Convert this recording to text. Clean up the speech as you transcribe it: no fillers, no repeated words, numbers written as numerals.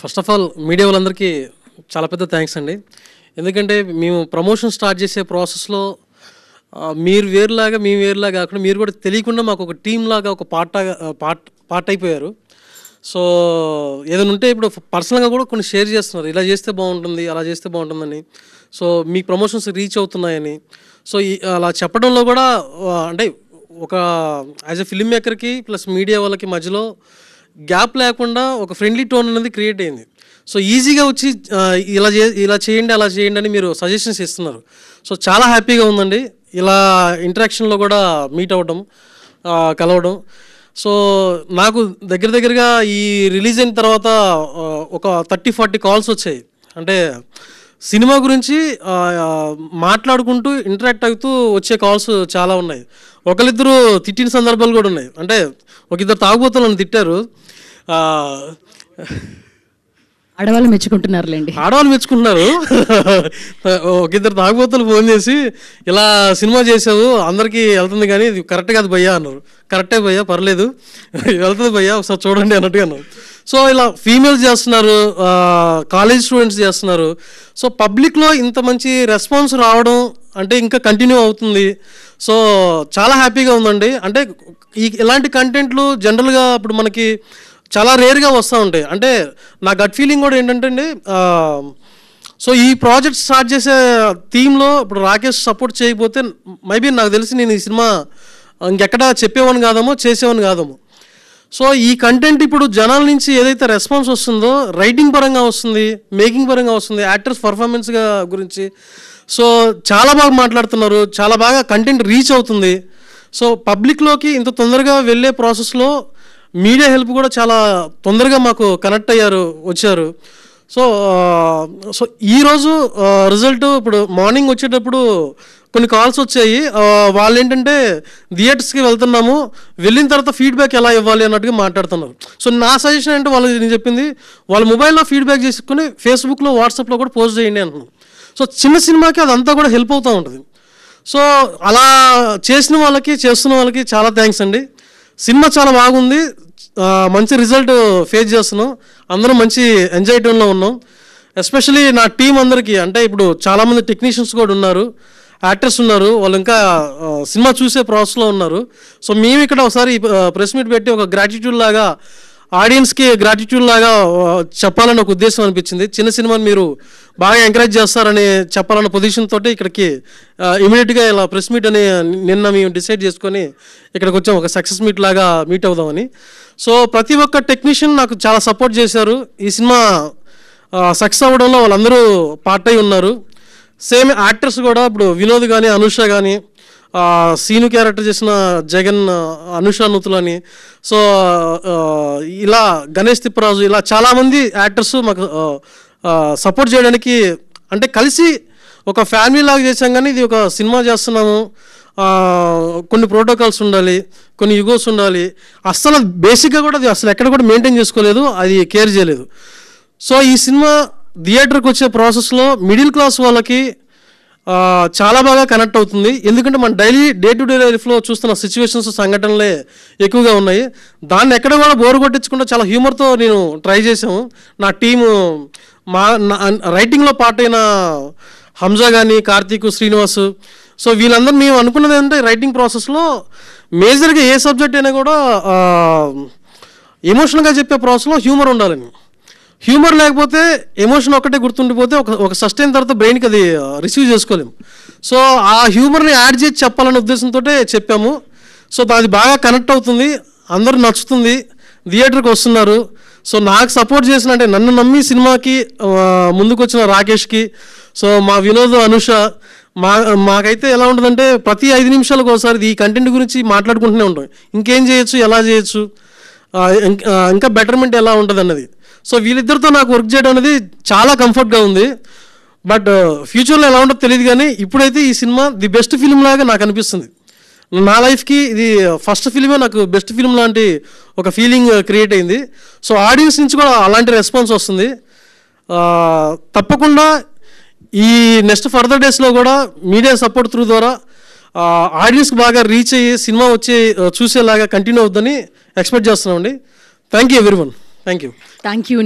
First of all media వాళ్ళందరికీ చాలా పెద్ద థ్యాంక్స్ అండి. ఎందుకంటే మేము ప్రమోషన్ స్టార్ట్ చేసే ప్రాసెస్లో మీరు వేరులాగా మేము వేరులాగా కాకుండా మీరు కూడా తెలియకుండా మాకు ఒక టీం లాగా ఒక పార్ట్ అయిపోయారు. సో ఏదైనా ఉంటే ఇప్పుడు పర్సనల్గా కూడా కొన్ని షేర్ చేస్తున్నారు, ఇలా చేస్తే బాగుంటుంది, అలా చేస్తే బాగుంటుందని. సో మీ ప్రమోషన్స్ రీచ్ అవుతున్నాయని. సో అలా చెప్పడంలో కూడా అంటే ఒక యాజ్ ఎ ఫిల్మ్ మేకర్కి ప్లస్ మీడియా వాళ్ళకి మధ్యలో గ్యాప్ లేకుండా ఒక ఫ్రెండ్లీ టోన్ అనేది క్రియేట్ అయింది. సో ఈజీగా వచ్చి ఇలా చేయండి అలా చేయండి అని మీరు సజెషన్స్ ఇస్తున్నారు. సో చాలా హ్యాపీగా ఉందండి ఇలా ఇంటరాక్షన్లో కూడా మీట్ అవ్వడం, కలవడం. సో నాకు దగ్గరగా ఈ రిలీజ్ అయిన తర్వాత ఒక 30-40 కాల్స్ వచ్చాయి. అంటే సినిమా గురించి మాట్లాడుకుంటూ ఇంటరాక్ట్ అవుతూ వచ్చే కాల్స్ చాలా ఉన్నాయి. ఒకరిద్దరు తిట్టిన సందర్భాలు కూడా ఉన్నాయి. అంటే ఒక ఇద్దరు తాగుబోతులను తిట్టారు. ఆడవాళ్ళు మెచ్చుకుంటున్నారులేండి, ఆడవాళ్ళు మెచ్చుకుంటున్నారు. ఒక ఇద్దరు తాగుబోతులు ఫోన్ చేసి ఇలా సినిమా చేసావు అందరికీ వెళ్తుంది కానీ ఇది కరెక్ట్ కాదు భయ్యా అన్నారు. కరెక్టే భయ్యా, పర్లేదు వెళ్తుంది భయ్యా, ఒకసారి చూడండి అన్నట్టుగా అన్నారు. సో ఇలా ఫీమేల్స్ చేస్తున్నారు, కాలేజ్ స్టూడెంట్స్ చేస్తున్నారు. సో పబ్లిక్లో ఇంత మంచి రెస్పాన్స్ రావడం అంటే ఇంకా కంటిన్యూ అవుతుంది. సో చాలా హ్యాపీగా ఉందండి. అంటే ఇలాంటి కంటెంట్లు జనరల్గా ఇప్పుడు మనకి చాలా రేర్గా వస్తూ ఉంటాయి. అంటే నా గట్ ఫీలింగ్ కూడా ఏంటంటే అండి, సో ఈ ప్రాజెక్ట్ స్టార్ట్ చేసే థీమ్లో ఇప్పుడు రాకేష్ సపోర్ట్ చేయకపోతే మేబీ నాకు తెలిసి నేను ఈ సినిమా ఇంకెక్కడా చెప్పేవాని కాదేమో, చేసేవాని కాదేమో. సో ఈ కంటెంట్ ఇప్పుడు జనాల నుంచి ఏదైతే రెస్పాన్స్ వస్తుందో రైటింగ్ పరంగా వస్తుంది, మేకింగ్ పరంగా వస్తుంది, యాక్టర్స్ పర్ఫార్మెన్స్గా గురించి సో చాలా బాగా మాట్లాడుతున్నారు, చాలా బాగా కంటెంట్ రీచ్ అవుతుంది. సో పబ్లిక్లోకి ఇంత తొందరగా వెళ్ళే ప్రాసెస్లో మీడియా హెల్ప్ కూడా చాలా తొందరగా మాకు కనెక్ట్ వచ్చారు. సో సో ఈరోజు రిజల్ట్ ఇప్పుడు మార్నింగ్ వచ్చేటప్పుడు కొన్ని కాల్స్ వచ్చాయి. వాళ్ళు ఏంటంటే థియేటర్స్కి వెళ్తున్నాము, వెళ్ళిన తర్వాత ఫీడ్బ్యాక్ ఎలా ఇవ్వాలి అన్నట్టుగా మాట్లాడుతున్నారు. సో నా సజెషన్ అంటే వాళ్ళు నేను చెప్పింది వాళ్ళ మొబైల్లో ఫీడ్బ్యాక్ చేసుకుని ఫేస్బుక్లో వాట్సాప్లో కూడా పోస్ట్ చేయండి అంటున్నాను. సో చిన్న సినిమాకి అదంతా కూడా హెల్ప్ అవుతూ ఉంటుంది. సో అలా చేసిన వాళ్ళకి చేస్తున్న వాళ్ళకి చాలా థ్యాంక్స్ అండి. సినిమా చాలా బాగుంది, మంచి రిజల్ట్ ఫేస్ చేస్తున్నాం, అందరం మంచి ఎంజాయ్ టైంలో ఉన్నాం. ఎస్పెషలీ నా టీం అందరికీ, అంటే ఇప్పుడు చాలామంది టెక్నీషియన్స్ కూడా ఉన్నారు, యాక్టర్స్ ఉన్నారు, వాళ్ళు ఇంకా సినిమా చూసే ప్రాసెస్లో ఉన్నారు. సో మేము ఇక్కడ ఒకసారి ప్రెస్ మీట్ పెట్టి ఒక గ్రాటిట్యూడ్ లాగా ఆడియన్స్కి గ్రాటిట్యూడ్ లాగా చెప్పాలని ఒక ఉద్దేశం అనిపించింది. చిన్న సినిమాని మీరు బాగా ఎంకరేజ్ చేస్తారని చెప్పాలన్న పొజిషన్ తోటి ఇక్కడికి ఇమీడియట్గా ఇలా ప్రెస్ మీట్ అని నిన్న మేము డిసైడ్ చేసుకొని ఇక్కడికి వచ్చాం, ఒక సక్సెస్ మీట్ లాగా మీట్ అవుదామని. సో ప్రతి ఒక్క టెక్నీషియన్ నాకు చాలా సపోర్ట్ చేశారు. ఈ సినిమా సక్సెస్ అవ్వడంలో వాళ్ళందరూ పార్ట్ అయి ఉన్నారు. సేమ్ యాక్టర్స్ కూడా ఇప్పుడు వినోద్ కానీ, అనుష కానీ, సీను క్యారెక్టర్ చేసిన జగన్, అనుష నూతులు అని, సో ఇలా గణేష్ తిప్పరాజు, ఇలా చాలామంది యాక్టర్స్ మాకు సపోర్ట్ చేయడానికి, అంటే కలిసి ఒక ఫ్యామిలీ లాగా చేసాం. కానీ ఇది ఒక సినిమా చేస్తున్నాము, కొన్ని ప్రోటోకాల్స్ ఉండాలి, కొన్ని యుగోస్ ఉండాలి, అస్సలు బేసిక్గా కూడా అది అసలు ఎక్కడ కూడా మెయింటైన్ చేసుకోలేదు, అది కేర్ చేయలేదు. సో ఈ సినిమా థియేటర్కి వచ్చే ప్రాసెస్లో మిడిల్ క్లాస్ వాళ్ళకి చాలా బాగా కనెక్ట్ అవుతుంది. ఎందుకంటే మన డే టు డే లైఫ్లో చూస్తున్న సిచ్యువేషన్స్, సంఘటనలే ఎక్కువగా ఉన్నాయి. దాన్ని ఎక్కడ కూడా బోరు కొట్టించకుండా చాలా హ్యూమర్తో నేను ట్రై చేసాము. నా టీము రైటింగ్లో పార్ట్ అయిన హంజా కానీ, కార్తీక్, శ్రీనివాస్, సో వీళ్ళందరూ మేము అనుకున్నది ఏంటంటే రైటింగ్ ప్రాసెస్లో మేజర్గా ఏ సబ్జెక్ట్ అయినా కూడా ఎమోషనల్గా చెప్పే ప్రాసెస్లో హ్యూమర్ ఉండాలని. హ్యూమర్ లేకపోతే ఎమోషన్ ఒక్కటే గుర్తుండిపోతే ఒక సస్టైన్ తర్వాత బ్రెయిన్కి అది రిసీవ్ చేసుకోలేము. సో ఆ హ్యూమర్ని యాడ్ చేసి చెప్పాలనే ఉద్దేశంతో చెప్పాము. సో అది బాగా కనెక్ట్ అవుతుంది, అందరూ నచ్చుతుంది, థియేటర్కి వస్తున్నారు. సో నాకు సపోర్ట్ చేసిన, అంటే నన్ను నమ్మి సినిమాకి ముందుకు వచ్చిన రాకేష్కి, సో మా వినోద్, అనుష, మాకైతే ఎలా ఉంటుందంటే ప్రతి 5 నిమిషాలకు ఒకసారి ఈ కంటెంట్ గురించి మాట్లాడుకుంటూనే ఉంటాం. ఇంకేం చేయొచ్చు, ఎలా చేయొచ్చు, ఇంకా బెటర్మెంట్ ఎలా ఉంటుంది అన్నది. సో వీళ్ళిద్దరితో నాకు వర్క్ చేయడం అనేది చాలా కంఫర్ట్గా ఉంది. బట్ ఫ్యూచర్లో ఎలా ఉంటుందో తెలియదు, కానీ ఇప్పుడైతే ఈ సినిమా ది బెస్ట్ ఫిల్మ్ లాగా నాకు అనిపిస్తుంది. నా లైఫ్కి ఇది ఫస్ట్ ఫిల్మే నాకు బెస్ట్ ఫిల్మ్ లాంటి ఒక ఫీలింగ్ క్రియేట్ అయింది. సో ఆడియన్స్ నుంచి కూడా అలాంటి రెస్పాన్స్ వస్తుంది. తప్పకుండా ఈ నెక్స్ట్ ఫర్దర్ డేస్లో కూడా మీడియా సపోర్ట్ త్రూ ద్వారా ఆడియన్స్కి బాగా రీచ్ అయ్యి సినిమా వచ్చి చూసేలాగా కంటిన్యూ అవుతుందని ఎక్స్పెక్ట్ చేస్తున్నామండి. Thank you everyone. Thank you. Thank you.